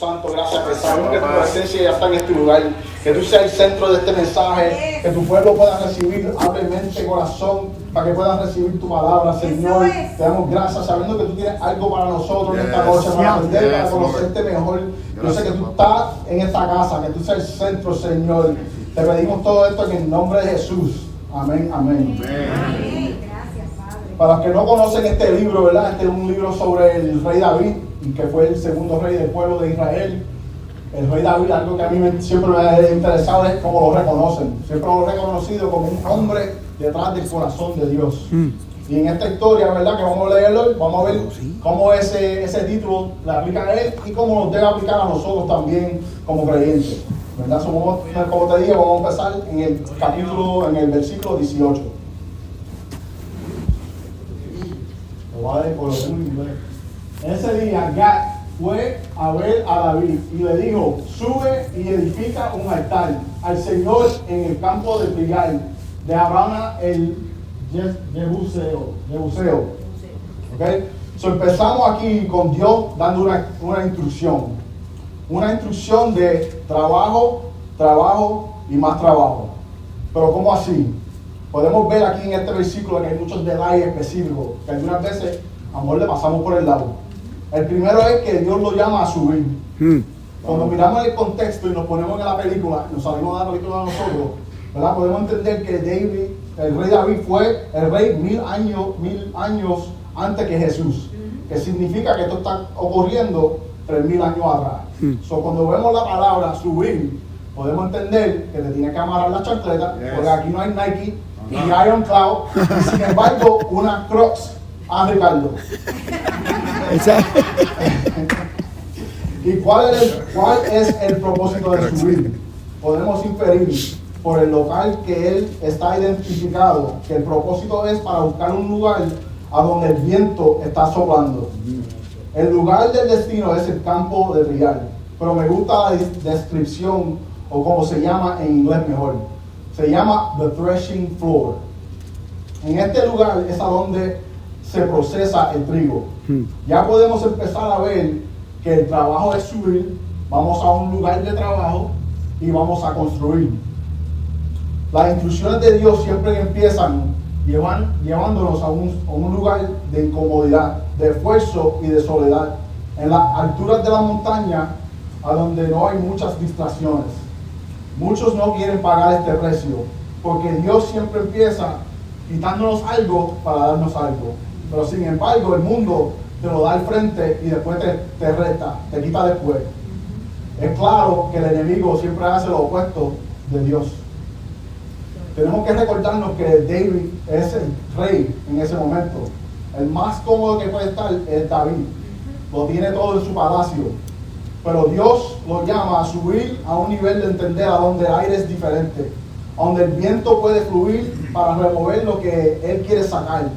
Santo, gracias que sabemos que tu presencia ya está en este lugar, que tú seas el centro de este mensaje, que tu pueblo pueda recibir, abre mente, corazón, para que puedan recibir tu palabra, Señor. Te damos gracias sabiendo que tú tienes algo para nosotros en esta noche, para aprender, para conocerte mejor. Yo sé que tú estás en esta casa, que tú seas el centro, Señor. Te pedimos todo esto en el nombre de Jesús. Amén, amén. Amén. Gracias, Padre. Para los que no conocen este libro, ¿verdad? Este es un libro sobre el rey David, y que fue el segundo rey del pueblo de Israel. El rey David, algo que a mí siempre me ha interesado es cómo lo reconocen. Siempre lo he reconocido como un hombre detrás del corazón de Dios. Y en esta historia, ¿verdad? Que vamos a leerlo, vamos a ver cómo ese título le aplica a él y cómo nos debe aplicar a nosotros también como creyentes. ¿Verdad? Como te digo, vamos a empezar en el capítulo, en el versículo 18. Lo voy a leer por lo en inglés. Ese día Gad fue a ver a David y le dijo: sube y edifica un altar al Señor en el campo de Gilgal de Abana el Jebuseo. ¿Okay? So empezamos aquí con Dios dando una instrucción. Una instrucción de trabajo, trabajo y más trabajo. Pero ¿cómo así? Podemos ver aquí en este versículo que hay muchos detalles específicos que algunas veces a amor le pasamos por el lado. El primero es que Dios lo llama a subir. Cuando miramos el contexto y nos ponemos en la película, nos salimos de la película de nosotros, ¿verdad? Podemos entender que el rey David fue el rey 1000 años antes que Jesús. Que significa que esto está ocurriendo 3000 años atrás. So, cuando vemos la palabra subir, podemos entender que te tiene que amarrar la chancleta, porque aquí no hay Nike ni Iron Cloud, y sin embargo, una Crocs. Ricardo. ¿Y cuál es el propósito de subir? Podemos inferir por el local que él está identificado que el propósito es para buscar un lugar a donde el viento está soplando. El lugar del destino es el campo de trigal, pero me gusta la descripción, o como se llama en inglés mejor. Se llama the threshing floor. En este lugar es a donde se procesa el trigo. Ya podemos empezar a ver que el trabajo es subir, vamos a un lugar de trabajo y vamos a construir. Las instrucciones de Dios siempre empiezan llevándonos a un lugar de incomodidad, de esfuerzo y de soledad, en las alturas de la montaña, a donde no hay muchas distracciones. Muchos no quieren pagar este precio, porque Dios siempre empieza quitándonos algo para darnos algo. Pero sin embargo, el mundo te lo da al frente y después te resta, te quita después. Es claro que el enemigo siempre hace lo opuesto de Dios. Tenemos que recordarnos que David es el rey en ese momento. El más cómodo que puede estar es David. Lo tiene todo en su palacio. Pero Dios lo llama a subir a un nivel de entender a donde el aire es diferente, a donde el viento puede fluir para remover lo que Él quiere sacar.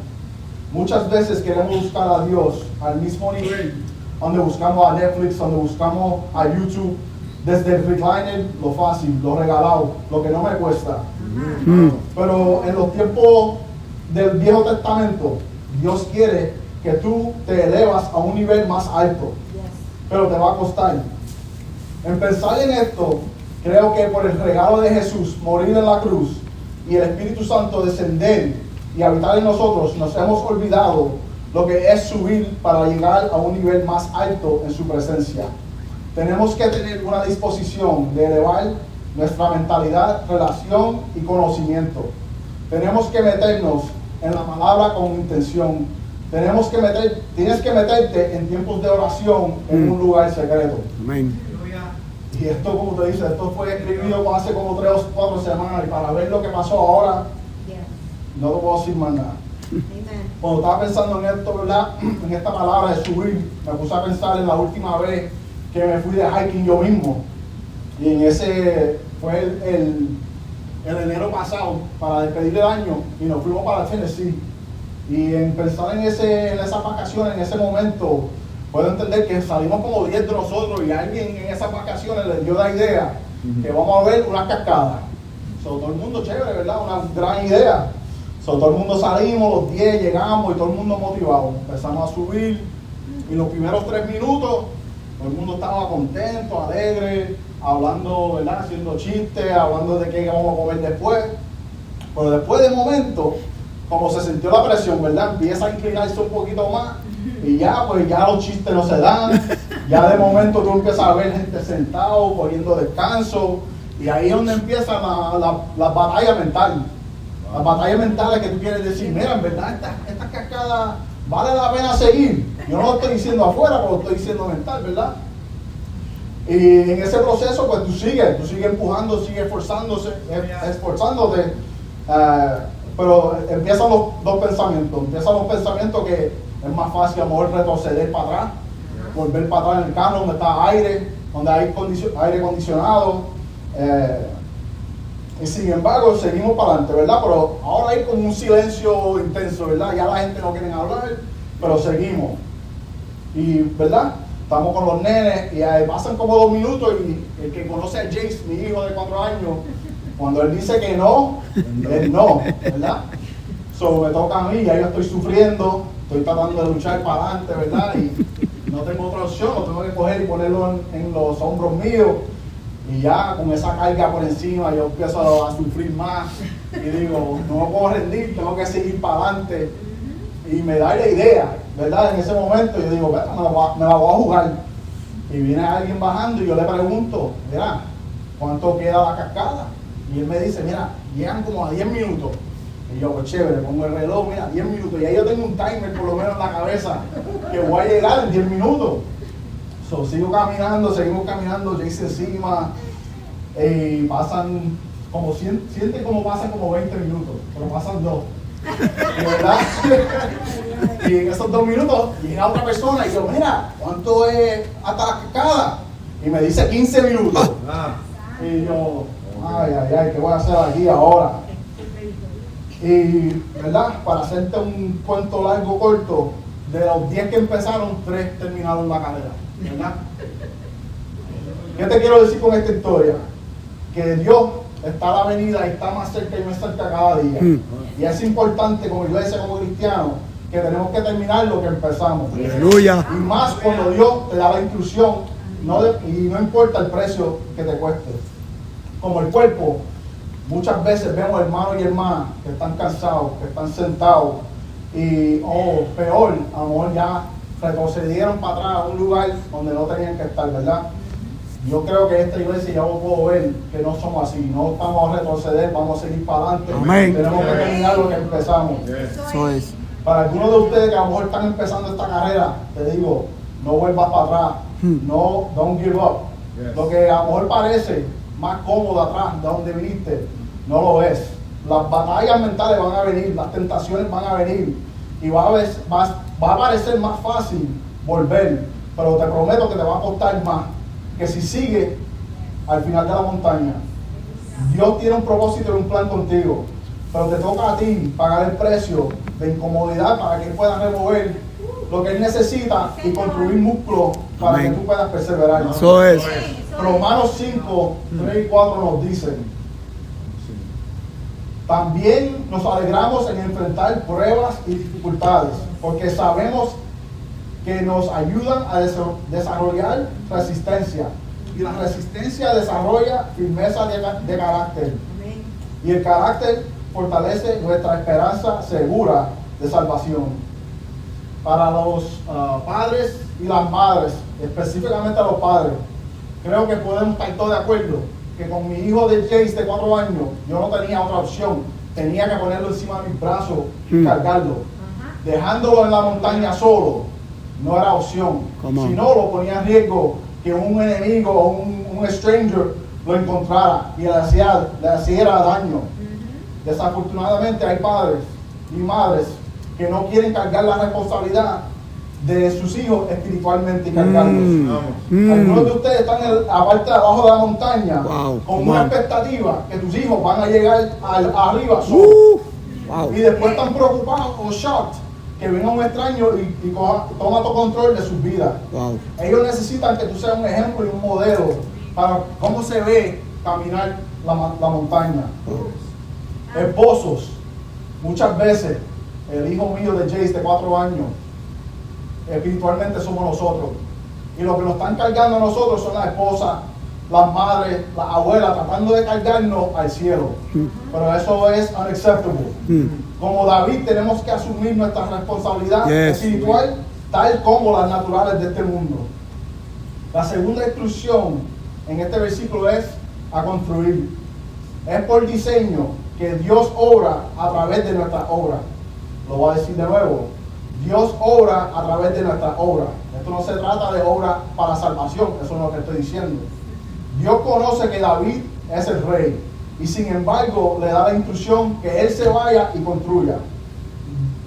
Muchas veces queremos buscar a Dios al mismo nivel, donde buscamos a Netflix, donde buscamos a YouTube, desde el recliner, lo fácil, lo regalado, lo que no me cuesta. Pero en los tiempos del Viejo Testamento, Dios quiere que tú te elevas a un nivel más alto, pero te va a costar. En pensar en esto, creo que por el regalo de Jesús morir en la cruz y el Espíritu Santo descender y habitar en nosotros, nos hemos olvidado lo que es subir para llegar a un nivel más alto en su presencia. Tenemos que tener una disposición de elevar nuestra mentalidad, relación y conocimiento. Tenemos que meternos en la palabra con intención. Tienes que meterte en tiempos de oración en un lugar secreto. Amén. Y esto, como te dice, esto fue escribido hace como 3 o 4 semanas, y para ver lo que pasó ahora, no te puedo decir más nada. Cuando estaba pensando en esto, ¿verdad? En esta palabra de subir, me puse a pensar en la última vez que me fui de hiking yo mismo. Y en ese fue el enero pasado, para despedir el año, y nos fuimos para Tennessee. Y en pensar en esas vacaciones, en ese momento, puedo entender que salimos como 10 de nosotros y alguien en esas vacaciones le dio la idea que vamos a ver una cascada. Todo el mundo chévere, ¿verdad? Una gran idea. Todo el mundo salimos, los 10 llegamos y todo el mundo motivado. Empezamos a subir y los primeros 3 minutos Todo el mundo estaba contento, alegre, hablando, ¿verdad? Haciendo chistes, hablando de qué vamos a comer después. Pero después de momento, como se sintió la presión, ¿verdad? Empieza a inclinarse un poquito más y ya, pues ya los chistes no se dan. Ya de momento tú empiezas a ver gente sentado, cogiendo descanso. Y ahí es donde empieza la batalla mental. La batalla mental es que tú quieres decir, mira, en verdad, esta cascada vale la pena seguir. Yo no lo estoy diciendo afuera, pero lo estoy diciendo mental, ¿verdad? Y en ese proceso, pues tú sigues empujando, sigues esforzándote. Pero empiezan los dos pensamientos. Empiezan los pensamientos que es más fácil a lo mejor retroceder para atrás, volver para atrás en el carro donde está aire, donde hay aire acondicionado. Y sin embargo, seguimos para adelante, ¿verdad? Pero ahora hay como un silencio intenso, ¿verdad? Ya la gente no quiere hablar, pero seguimos. Y, ¿verdad? Estamos con los nenes y ahí pasan como 2 minutos y el que conoce a Jace, mi hijo de 4 años, cuando él dice que no, es no, ¿verdad? So, me toca a mí, ya yo estoy sufriendo, estoy tratando de luchar para adelante, ¿verdad? Y no tengo otra opción, lo tengo que coger y ponerlo en los hombros míos. Y ya con esa carga por encima yo empiezo a sufrir más y digo, no me puedo rendir, tengo que seguir para adelante. Y me da la idea, ¿verdad? En ese momento yo digo, me la voy a jugar. Y viene alguien bajando y yo le pregunto, mira, ¿cuánto queda la cascada? Y él me dice, mira, llegan como a 10 minutos. Y yo, pues chévere, pongo el reloj, mira, 10 minutos. Y ahí yo tengo un timer por lo menos en la cabeza que voy a llegar en 10 minutos. So, seguimos caminando, Jace encima, y pasan como, sienten como pasan como 20 minutos, pero pasan 2. ¿Verdad? Y en esos 2 minutos llega otra persona y yo, mira, ¿cuánto es hasta la cascada? Y me dice 15 minutos. Y yo, ay, ¿qué voy a hacer aquí ahora? Y, ¿verdad? Para hacerte un cuento largo, corto, de los 10 que empezaron, 3 terminaron la carrera, ¿verdad? ¿Qué te quiero decir con esta historia? Que Dios está a la venida y está más cerca y más cerca cada día. Y es importante, como iglesia, como cristianos, que tenemos que terminar lo que empezamos. Aleluya. Y más cuando Dios te da la instrucción, y no importa el precio que te cueste. Como el cuerpo, muchas veces vemos hermanos y hermanas que están cansados, que están sentados, y peor, a lo mejor ya retrocedieron para atrás a un lugar donde no tenían que estar, ¿verdad? Yo creo que esta iglesia ya lo puedo ver, que no somos así, no vamos a retroceder, vamos a seguir para adelante. Amén. Tenemos que terminar lo que empezamos. Eso es. Para algunos de ustedes que a lo mejor están empezando esta carrera, te digo, no vuelvas para atrás, no, don't give up. Lo que a lo mejor parece más cómodo atrás de donde viniste, no lo es. Las batallas mentales van a venir, las tentaciones van a venir y va a parecer más fácil volver, pero te prometo que te va a costar más. Que si sigues al final de la montaña, Dios tiene un propósito y un plan contigo, pero te toca a ti pagar el precio de incomodidad para que Él pueda remover lo que Él necesita y construir músculo para que tú puedas perseverar. Eso es. Romanos 5, 3 y 4 nos dicen: también nos alegramos en enfrentar pruebas y dificultades, porque sabemos que nos ayudan a desarrollar resistencia. Y la resistencia desarrolla firmeza de carácter. Y el carácter fortalece nuestra esperanza segura de salvación. Para los padres y las madres, específicamente a los padres, creo que podemos estar todos de acuerdo que con mi hijo de Jace de 4 años, yo no tenía otra opción. Tenía que ponerlo encima de mis brazos y cargarlo. Dejándolo en la montaña solo no era opción. Si no, lo ponía en riesgo que un enemigo o un stranger lo encontrara y le hiciera daño. Desafortunadamente hay padres y madres que no quieren cargar la responsabilidad de sus hijos espiritualmente y cargarlos. Algunos de ustedes están en la parte de abajo de la montaña con una expectativa que tus hijos van a llegar arriba solos. Y después están preocupados o shocked que venga un extraño y toma todo control de sus vidas. Ellos necesitan que tú seas un ejemplo y un modelo para cómo se ve caminar la montaña. Esposos, muchas veces el hijo mío de Jace de 4 años, espiritualmente somos nosotros. Y lo que nos están cargando a nosotros son las esposas, las madres, las abuelas, tratando de cargarnos al cielo. Pero eso es unacceptable. Como David tenemos que asumir nuestra responsabilidad espiritual, tal como las naturales de este mundo. La segunda instrucción en este versículo es a construir. Es por diseño que Dios obra a través de nuestra obra. Lo voy a decir de nuevo. Dios obra a través de nuestra obra. Esto no se trata de obra para salvación, eso es lo que estoy diciendo. Dios conoce que David es el rey y sin embargo le da la instrucción que él se vaya y construya.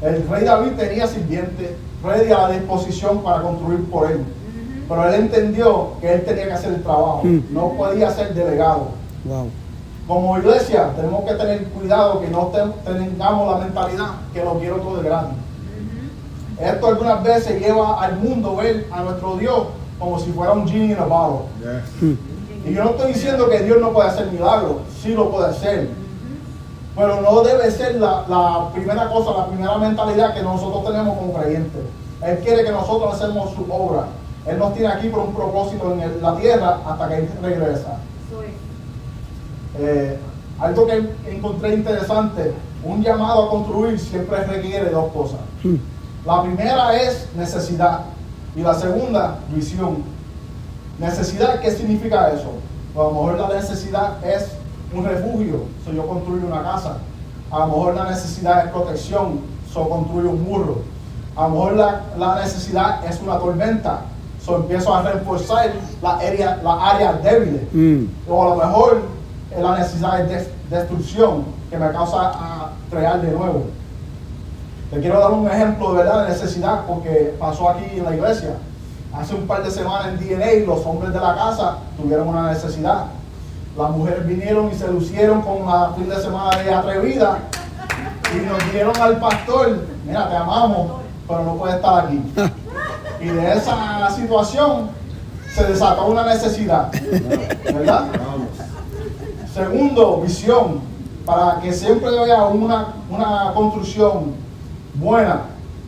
El rey David tenía sirvientes ready a la disposición para construir por él, pero él entendió que él tenía que hacer el trabajo, no podía ser delegado. Wow. Como iglesia tenemos que tener cuidado que no tengamos la mentalidad que lo quiero todo de gratis. Esto algunas veces lleva al mundo a ver a nuestro Dios como si fuera un genie in a bottle. Y yo no estoy diciendo que Dios no puede hacer milagros, sí lo puede hacer. Pero no debe ser la primera cosa, la primera mentalidad que nosotros tenemos como creyentes. Él quiere que nosotros hacemos su obra. Él nos tiene aquí por un propósito en la tierra hasta que Él regresa. Algo que encontré interesante, un llamado a construir siempre requiere dos cosas. La primera es necesidad y la segunda, visión. Necesidad, ¿qué significa eso? Pues a lo mejor la necesidad es un refugio, yo construyo una casa. A lo mejor la necesidad es protección, construyo un muro. A lo mejor la necesidad es una tormenta, empiezo a reforzar las áreas débiles. O a lo mejor la necesidad es destrucción, que me causa a crear de nuevo. Te quiero dar un ejemplo de verdad de necesidad porque pasó aquí en la iglesia. Hace un par de semanas en DNA los hombres de la casa tuvieron una necesidad. Las mujeres vinieron y se lucieron con la fin de semana de atrevida y nos dijeron al pastor, mira, te amamos, pero no puedes estar aquí. Y de esa situación se desató una necesidad, ¿verdad? Segundo, visión. Para que siempre haya una construcción buena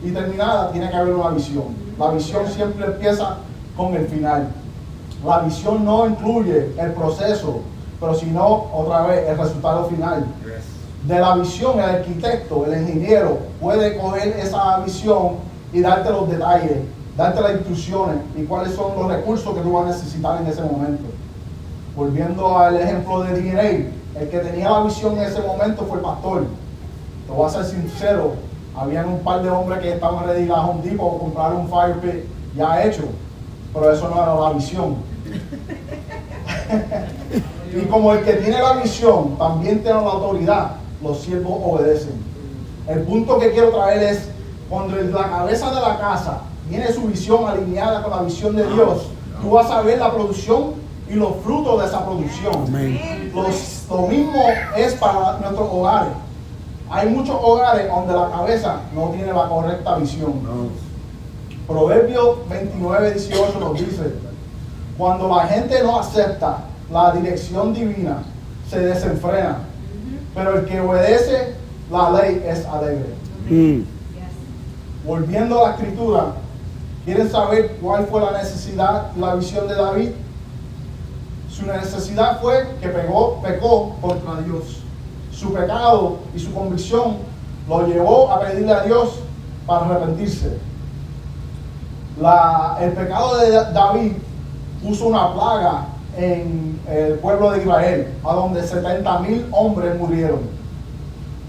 y terminada, tiene que haber una visión. La visión siempre empieza con el final. La visión no incluye el proceso, pero sino, otra vez, el resultado final. De la visión, el arquitecto, el ingeniero, puede coger esa visión y darte los detalles, darte las instrucciones y cuáles son los recursos que tú vas a necesitar en ese momento. Volviendo al ejemplo de DNA, el que tenía la visión en ese momento fue el pastor. Te voy a ser sincero, habían un par de hombres que estaban ready a Home Depot a comprar un fire pit ya hecho, pero eso no era la visión. Y como el que tiene la visión también tiene la autoridad, los siervos obedecen. El punto que quiero traer es, cuando la cabeza de la casa tiene su visión alineada con la visión de Dios, tú vas a ver la producción y los frutos de esa producción. Lo mismo es para nuestros hogares. Hay muchos hogares donde la cabeza no tiene la correcta visión. Proverbios 29:18 nos dice, cuando la gente no acepta la dirección divina, se desenfrena, pero el que obedece la ley es alegre. Volviendo a la escritura, ¿quieren saber cuál fue la necesidad y la visión de David? Su necesidad fue que pecó contra Dios. Su pecado y su convicción lo llevó a pedirle a Dios para arrepentirse. El pecado de David puso una plaga en el pueblo de Israel, a donde 70,000 hombres murieron.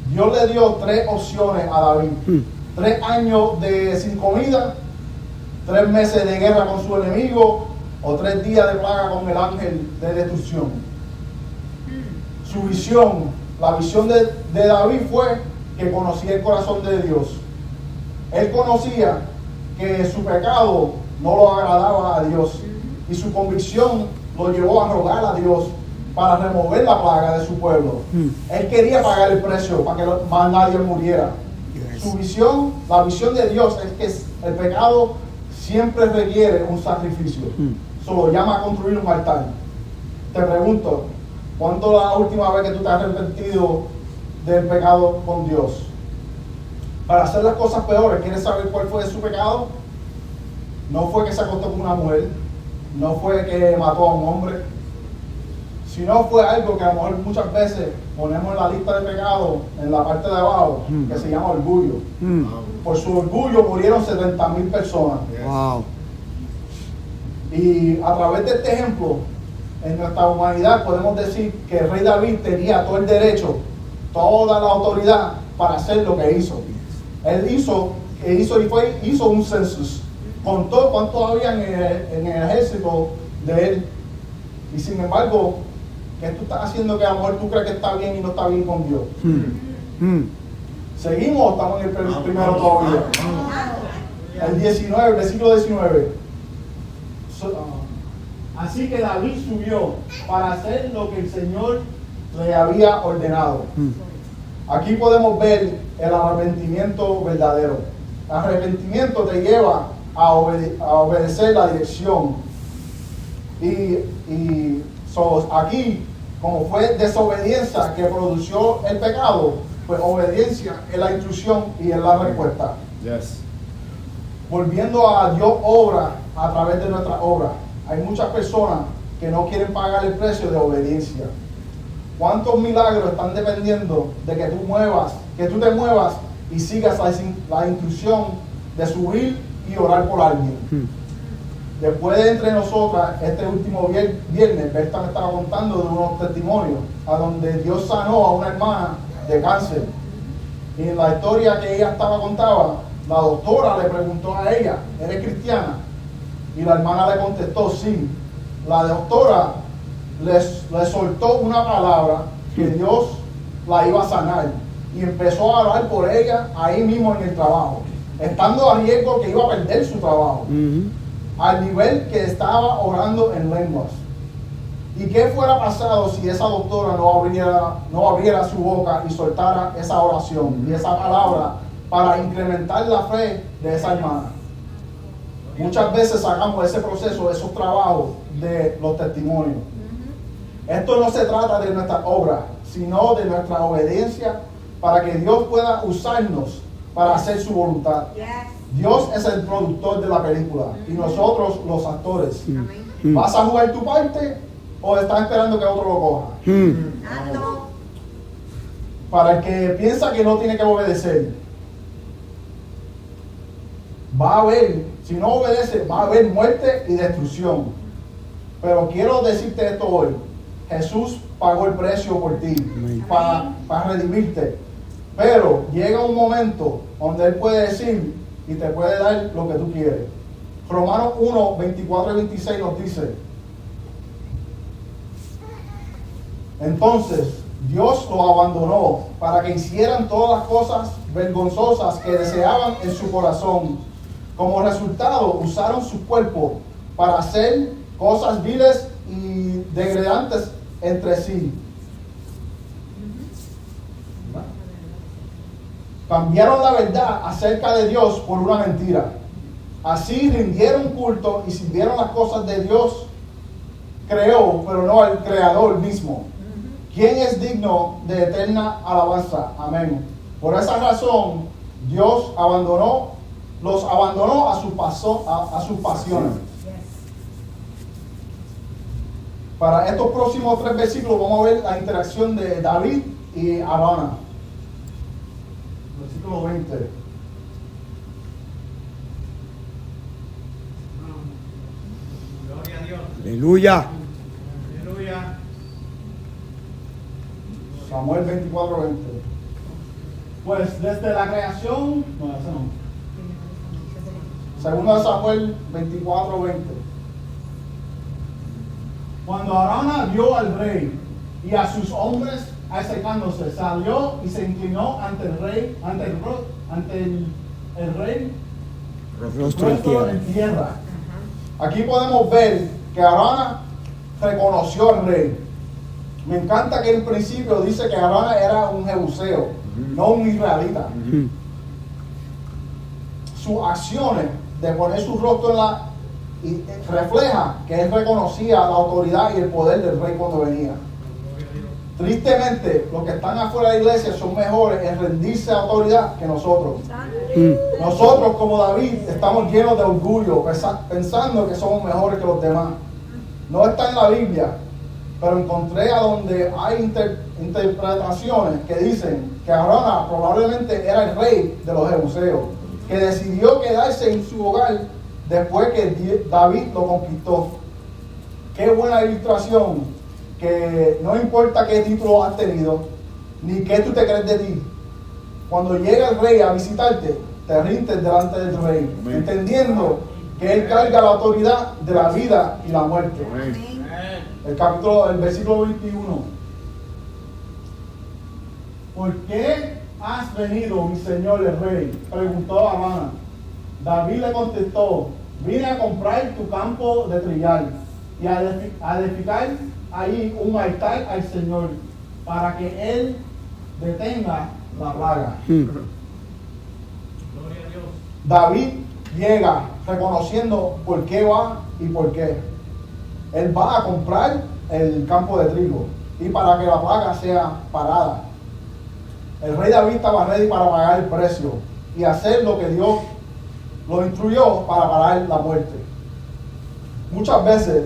Dios le dio 3 opciones a David: 3 años sin comida, 3 meses de guerra con su enemigo, o 3 días de plaga con el ángel de destrucción. Su visión, la visión de David fue que conocía el corazón de Dios. Él conocía que su pecado no lo agradaba a Dios y su convicción lo llevó a rogar a Dios para remover la plaga de su pueblo. Él quería pagar el precio para que más nadie muriera. Su visión, la visión de Dios es que el pecado siempre requiere un sacrificio. Solo llama a construir un altar. Te pregunto, ¿cuándo la última vez que tú te has arrepentido del pecado con Dios? Para hacer las cosas peores, ¿quieres saber cuál fue su pecado? No fue que se acostó con una mujer. no fue que mató a un hombre, sino fue algo que a lo mejor muchas veces ponemos en la lista de pecados en la parte de abajo, que se llama orgullo. Por su orgullo murieron 70,000 personas. Wow. Y a través de este ejemplo, en nuestra humanidad podemos decir que el rey David tenía todo el derecho, toda la autoridad para hacer lo que hizo. Él hizo un census, contó cuántos había en el ejército de él. Y sin embargo, ¿qué tú estás haciendo que a lo mejor tú crees que está bien y no está bien con Dios? ¿Seguimos o estamos en el primero todavía? El 19, el versículo 19. Así que David subió para hacer lo que el Señor le había ordenado. Aquí podemos ver el arrepentimiento verdadero. El arrepentimiento te lleva a obedecer la dirección. Aquí, como fue desobediencia que produjo el pecado, pues obediencia es la instrucción y es la respuesta. Yes. Volviendo a Dios obra a través de nuestra obra. Hay muchas personas que no quieren pagar el precio de obediencia. ¿Cuántos milagros están dependiendo de que tú te muevas y sigas la instrucción de subir y orar por alguien? Después de entre nosotras, este último viernes, Berta me estaba contando de unos testimonios a donde Dios sanó a una hermana de cáncer. Y en la historia que ella contaba, la doctora le preguntó a ella, ¿eres cristiana? Y la hermana le contestó, sí. La doctora le soltó una palabra que Dios la iba a sanar. Y empezó a orar por ella ahí mismo en el trabajo, estando a riesgo que iba a perder su trabajo. Al nivel que estaba orando en lenguas. ¿Y qué fuera pasado si esa doctora no abriera su boca y soltara esa oración y esa palabra para incrementar la fe de esa hermana? Muchas veces sacamos ese proceso, esos trabajos de los testimonios. Esto no se trata de nuestra obra, sino de nuestra obediencia para que Dios pueda usarnos para hacer su voluntad. Dios es el productor de la película y nosotros los actores. ¿Vas a jugar tu parte o estás esperando que otro lo coja? Para el que piensa que no tiene que obedecer, va a haber, si no obedece, va a haber muerte y destrucción. Pero quiero decirte esto hoy: Jesús pagó el precio por ti para redimirte. Pero llega un momento donde Él puede decir y te puede dar lo que tú quieres. Romanos 1, 24 y 26 nos dice: entonces Dios lo abandonó para que hicieran todas las cosas vergonzosas que deseaban en su corazón. Como resultado, usaron su cuerpo para hacer cosas viles y degradantes entre sí. Cambiaron la verdad acerca de Dios por una mentira. Así rindieron culto y sirvieron las cosas de Dios creó, pero no al Creador mismo, quien es digno de eterna alabanza. Amén. Por esa razón, Dios los abandonó a sus pasiones. Para estos próximos 3 versículos vamos a ver la interacción de David y Arauna. Versículo 20. Gloria a Dios. Aleluya. Aleluya. Samuel 24:20. Pues desde la creación, no, ese no. Segundo de Samuel 24:20. Cuando Arauna vio al rey y a sus hombres acercándose, salió y se inclinó ante el rey, el rey, Rostro en en tierra. Aquí podemos ver que Arauna reconoció al rey. Me encanta que en principio dice que Arauna era un jebuseo, no un israelita. Sus acciones de poner su rostro y refleja que él reconocía la autoridad y el poder del rey cuando venía. Tristemente, los que están afuera de la iglesia son mejores en rendirse a autoridad que nosotros. Nosotros, como David, estamos llenos de orgullo, pensando que somos mejores que los demás. No está en la Biblia, pero encontré a donde hay interpretaciones que dicen que Arauna probablemente era el rey de los jebuseos, que decidió quedarse en su hogar después que David lo conquistó. Qué buena ilustración, que no importa qué título has tenido, ni qué tú te crees de ti. Cuando llega el rey a visitarte, te rindes delante del rey, entendiendo que él carga la autoridad de la vida y la muerte. Amén. El versículo 21. ¿Por qué has venido, mi señor el rey?, preguntó Arauna. David le contestó: vine a comprar tu campo de trigal y a edificar ahí un altar al Señor, para que él detenga la plaga. Gloria a Dios. David llega reconociendo por qué va y por qué. Él va a comprar el campo de trigo y para que la plaga sea parada. El rey David estaba ready para pagar el precio y hacer lo que Dios lo instruyó para parar la muerte. Muchas veces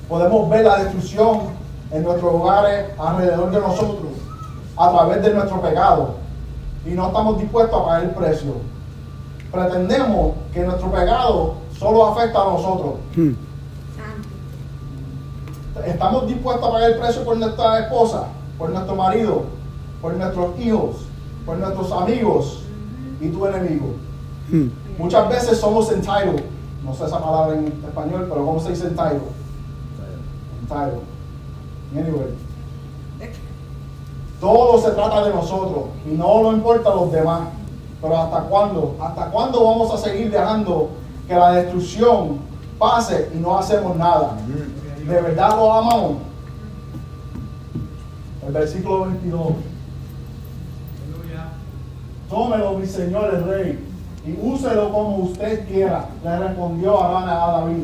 podemos ver la destrucción en nuestros hogares, alrededor de nosotros, a través de nuestro pecado, y no estamos dispuestos a pagar el precio. Pretendemos que nuestro pecado solo afecta a nosotros. Santo. Estamos dispuestos a pagar el precio por nuestra esposa, por nuestro marido, por nuestros hijos, por nuestros amigos y tu enemigo. Muchas veces somos entitled. No sé esa palabra en español, pero ¿cómo se dice entitled? Entitled. Anyway. Todo se trata de nosotros y no nos importa a los demás. Pero ¿hasta cuándo? ¿Hasta cuándo vamos a seguir dejando que la destrucción pase y no hacemos nada? ¿De verdad lo amamos? El versículo 22. Aleluya. Tómelo, mi señor el rey, y úselo como usted quiera, le respondió Arauna a David.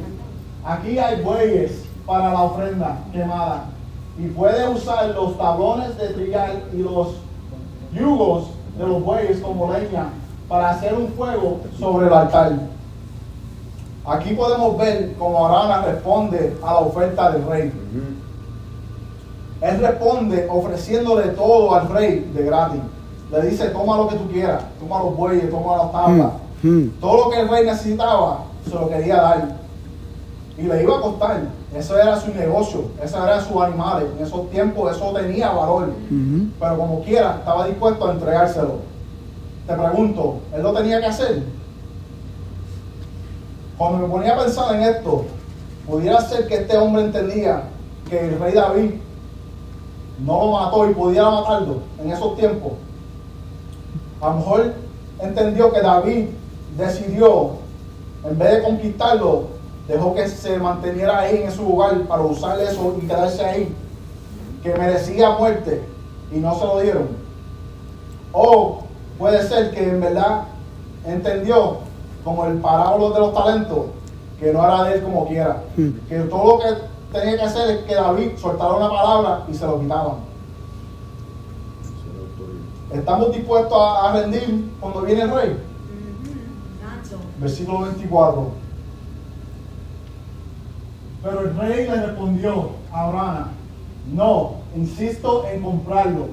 Aquí hay bueyes para la ofrenda quemada, y puede usar los tablones de trigal y los yugos de los bueyes como leña para hacer un fuego sobre el altar. Aquí podemos ver cómo Arauna responde a la oferta del rey. Él responde ofreciéndole todo al rey de gratis. Le dice: toma lo que tú quieras, toma los bueyes, toma las tablas. Todo lo que el rey necesitaba se lo quería dar. Y le iba a costar. Eso era su negocio, esos eran sus animales. En esos tiempos eso tenía valor. Pero como quiera, estaba dispuesto a entregárselo. Te pregunto, ¿él lo tenía que hacer? Cuando me ponía a pensar en esto, pudiera ser que este hombre entendía que el rey David no lo mató y pudiera matarlo en esos tiempos. A lo mejor entendió que David decidió, en vez de conquistarlo, dejó que se manteniera ahí en su lugar para usar eso y quedarse ahí, que merecía muerte y no se lo dieron. O puede ser que en verdad entendió, como el parábola de los talentos, que no era de él como quiera, que todo lo que tenía que hacer es que David soltara una palabra y se lo quitaban. ¿Estamos dispuestos a rendir cuando viene el rey? Santo. Versículo 24. Pero el rey le respondió a Arauna: no, insisto en comprarlo.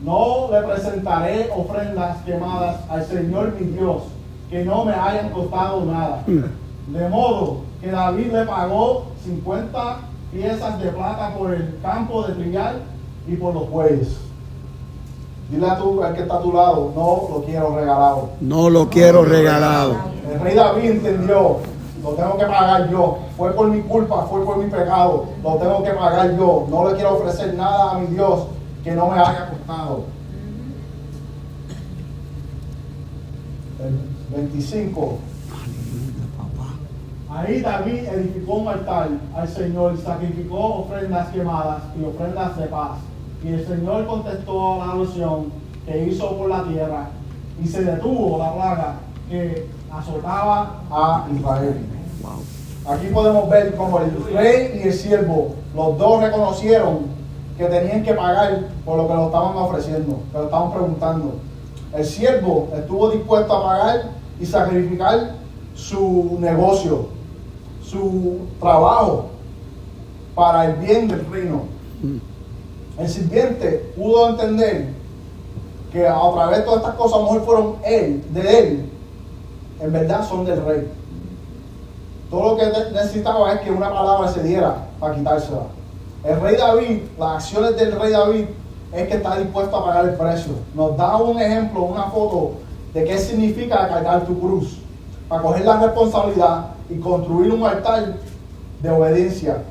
No le presentaré ofrendas quemadas al Señor mi Dios que no me hayan costado nada. De modo que David le pagó 50 piezas de plata por el campo de trigal y por los bueyes. Dile a tú, al que está a tu lado: no lo quiero regalado. No lo quiero regalado. El rey David entendió: lo tengo que pagar yo. Fue por mi culpa, fue por mi pecado. Lo tengo que pagar yo. No le quiero ofrecer nada a mi Dios que no me haya costado. El 25. Ahí David edificó un altar al Señor, sacrificó ofrendas quemadas y ofrendas de paz. Y el Señor contestó a la oración que hizo por la tierra, y se detuvo la plaga que azotaba a Israel. Aquí podemos ver como el rey y el siervo, los dos reconocieron que tenían que pagar por lo que lo estaban ofreciendo, que lo estaban preguntando. El siervo estuvo dispuesto a pagar y sacrificar su negocio, su trabajo, para el bien del reino. El sirviente pudo entender que a través de todas estas cosas, a lo mejor fueron de él, en verdad son del rey. Todo lo que necesitaba es que una palabra se diera para quitársela. El rey David, las acciones del rey David, es que está dispuesto a pagar el precio. Nos da un ejemplo, una foto de qué significa cargar tu cruz, para coger la responsabilidad y construir un altar de obediencia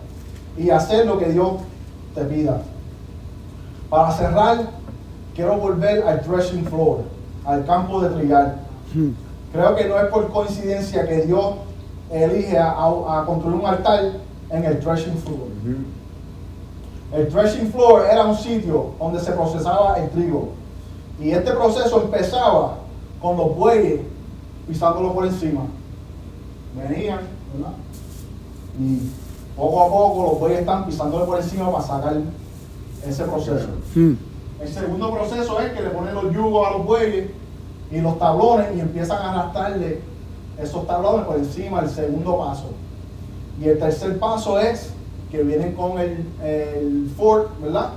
y hacer lo que Dios te pida. Para cerrar, quiero volver al threshing floor, al campo de trillar. Creo que no es por coincidencia que Dios elige a construir un altar en el threshing floor. El threshing floor era un sitio donde se procesaba el trigo. Y este proceso empezaba con los bueyes pisándolo por encima. Venían, ¿verdad? Y poco a poco los bueyes están pisándolo por encima para sacar ese proceso. El segundo proceso es que le ponen los yugos a los bueyes y los tablones y empiezan a arrastrarle esos tablones por encima, el segundo paso. Y el tercer paso es que vienen con el fork, ¿verdad?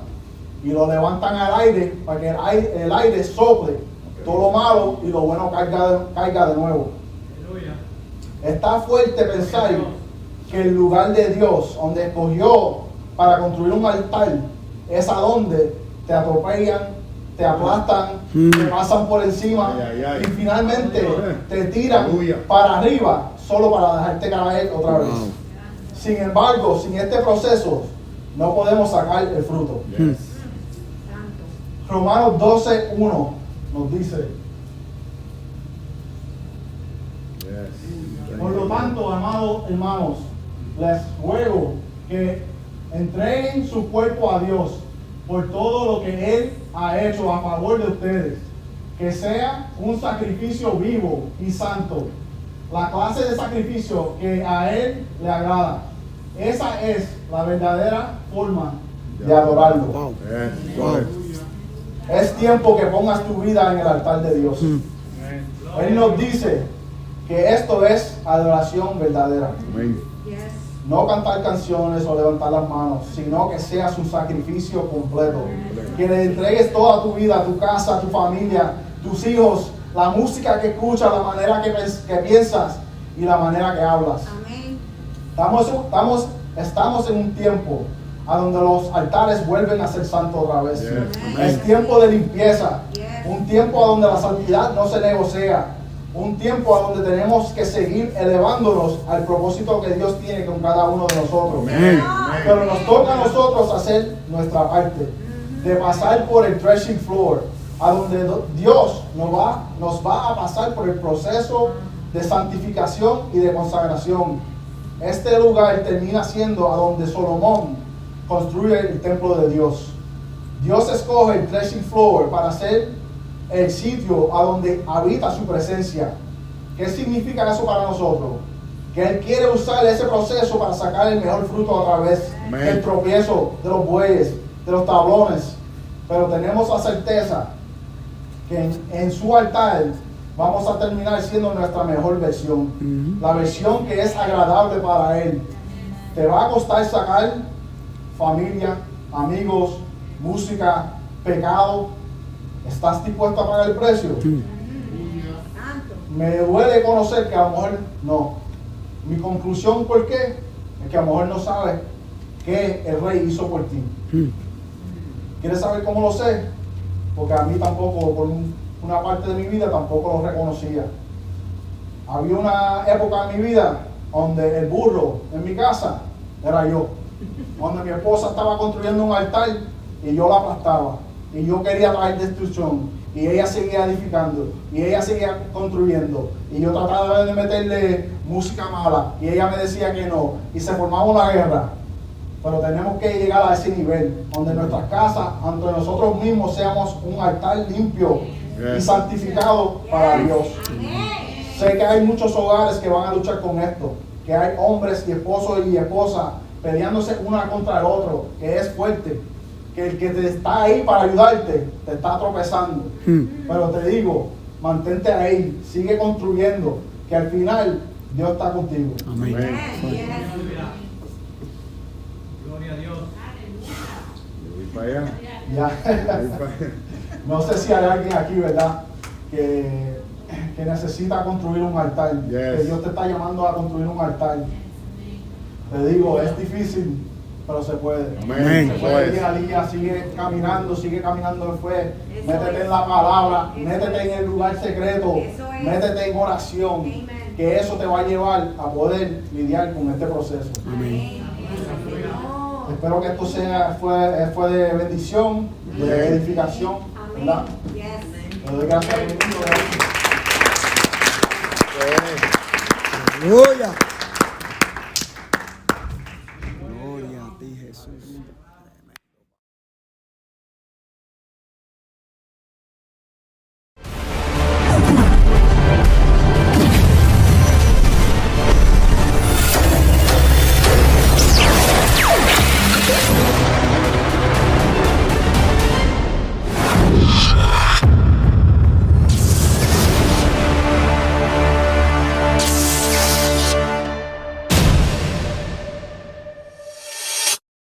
Y lo levantan al aire para que el aire sople todo lo malo y lo bueno caiga de nuevo. Aleluya. Está fuerte pensar que el lugar de Dios, donde escogió para construir un altar, es a donde te atropellan, te aplastan, te pasan por encima y finalmente te tiran para arriba solo para dejarte caer otra vez. Sin embargo, sin este proceso no podemos sacar el fruto. Santo. Romanos 12:1 nos dice: por lo tanto, amados hermanos, les ruego que entreguen su cuerpo a Dios por todo lo que Él ha hecho a favor de ustedes, que sea un sacrificio vivo y santo, la clase de sacrificio que a Él le agrada. Esa es la verdadera forma de adorarlo. Wow. Wow. Es tiempo que pongas tu vida en el altar de Dios. Él nos dice que esto es adoración verdadera. Yes. No cantar canciones o levantar las manos, sino que seas un sacrificio completo. Que le entregues toda tu vida, tu casa, tu familia, tus hijos, la música que escuchas, la manera que piensas y la manera que hablas. Amén. Estamos en un tiempo a donde los altares vuelven a ser santos otra vez. Yes. Es tiempo de limpieza. Yes. Un tiempo a donde la santidad no se negocia. Un tiempo a donde tenemos que seguir elevándonos al propósito que Dios tiene con cada uno de nosotros. Pero nos toca a nosotros hacer nuestra parte, de pasar por el threshing floor, a donde Dios nos va a pasar por el proceso de santificación y de consagración. Este lugar termina siendo a donde Salomón construye el templo de Dios. Dios escoge el threshing floor para ser el sitio a donde habita su presencia. ¿Qué significa eso para nosotros? Que Él quiere usar ese proceso para sacar el mejor fruto a través del tropiezo de los bueyes, de los tablones. Pero tenemos la certeza que en su altar vamos a terminar siendo nuestra mejor versión. La versión que es agradable para Él. Te va a costar sacar familia, amigos, música, pecado. ¿Estás dispuesto a pagar el precio? Santo. Me duele conocer que a lo mejor no. Mi conclusión, ¿por qué? Es que a lo mejor no sabes qué el rey hizo por ti. ¿Quieres saber cómo lo sé? Porque a mí tampoco, por una parte de mi vida, tampoco lo reconocía. Había una época en mi vida donde el burro en mi casa era yo. Donde mi esposa estaba construyendo un altar y yo la aplastaba. Y yo quería traer destrucción. Y ella seguía edificando. Y ella seguía construyendo. Y yo trataba de meterle música mala. Y ella me decía que no. Y se formaba una guerra. Pero tenemos que llegar a ese nivel. Donde nuestras casas, entre nosotros mismos, seamos un altar limpio y santificado para Dios. Sé que hay muchos hogares que van a luchar con esto. Que hay hombres y esposos y esposas peleándose una contra el otro. Que es fuerte. Que el que te está ahí para ayudarte te está tropezando. Pero te digo, mantente ahí, sigue construyendo, que al final Dios está contigo. Amén. Yes. Yes. Gloria a Dios. Yo voy para allá. Ya. Voy para allá. No sé si hay alguien aquí, ¿verdad? Que necesita construir un altar. Yes. Que Dios te está llamando a construir un altar. Te digo, es difícil, pero se puede. Amén. Se puede día a día, sigue caminando en fe. Eso Métete es. en la palabra, Eso métete es. en el lugar secreto, Eso es. métete en oración. Amen. Que eso te va a llevar a poder lidiar con este proceso. Amén. Señor. Espero que esto fue de bendición, de edificación, ¿verdad? Amén. Yes. Le doy gracias a mi Dios. Aleluya. Gloria a ti, Jesús.